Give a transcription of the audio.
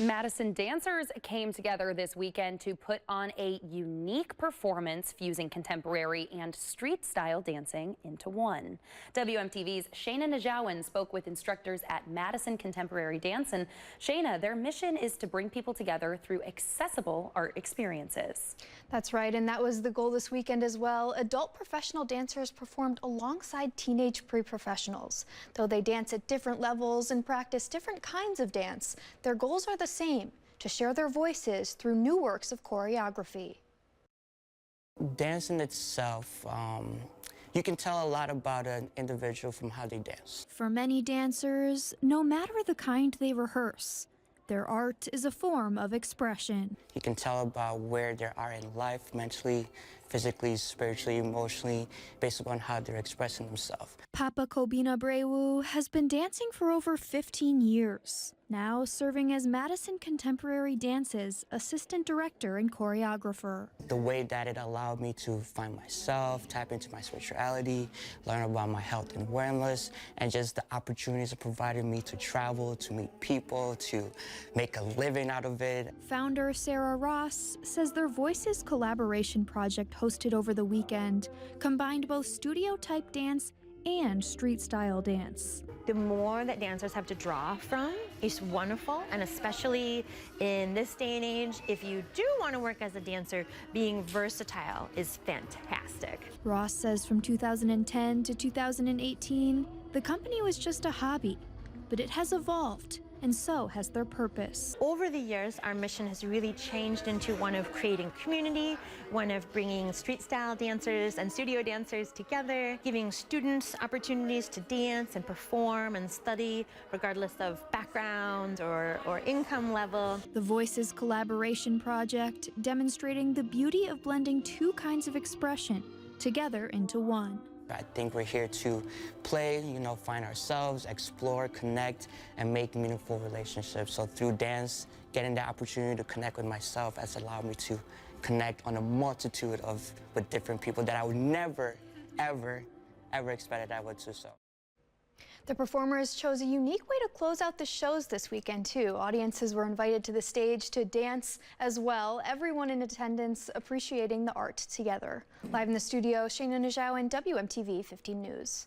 Madison dancers came together this weekend to put on a unique performance fusing contemporary and street-style dancing into one. WMTV's Shayna Najawan spoke with instructors at Madison Contemporary Dance, and Shayna, their mission is to bring people together through accessible art experiences. That's right, and that was the goal this weekend as well. Adult professional dancers performed alongside teenage pre-professionals. Though they dance at different levels and practice different kinds of dance, their goals are the same: to share their voices through new works of choreography. Dance in itself, you can tell a lot about an individual from how they dance. For many dancers, no matter the kind they rehearse, their art is a form of expression. You can tell about where they are in life, mentally, physically, spiritually, emotionally, based upon how they're expressing themselves. Papa Kobina Brewu has been dancing for over 15 years, now serving as Madison Contemporary Dance's assistant director and choreographer. The way that it allowed me to find myself, tap into my spirituality, learn about my health and wellness, and just the opportunities it provided me to travel, to meet people, to make a living out of it. Founder Sarah Ross says their Voices collaboration project hosted over the weekend combined both studio-type dance and street-style dance. The more that dancers have to draw from is wonderful, and especially in this day and age, if you do want to work as a dancer, being versatile is fantastic. Ross says from 2010 to 2018, the company was just a hobby, but it has evolved, and so has their purpose. Over the years, our mission has really changed into one of creating community, one of bringing street-style dancers and studio dancers together, giving students opportunities to dance and perform and study regardless of background or income level. The Voices collaboration project demonstrating the beauty of blending two kinds of expression together into one. I think we're here to play, find ourselves, explore, connect, and make meaningful relationships. So through dance, getting the opportunity to connect with myself has allowed me to connect on a multitude with different people that I would never, ever expect that I would do so. The performers chose a unique way to close out the shows this weekend, too. Audiences were invited to the stage to dance as well. Everyone in attendance appreciating the art together. Live in the studio, Shayna Najawan, WMTV 15 News.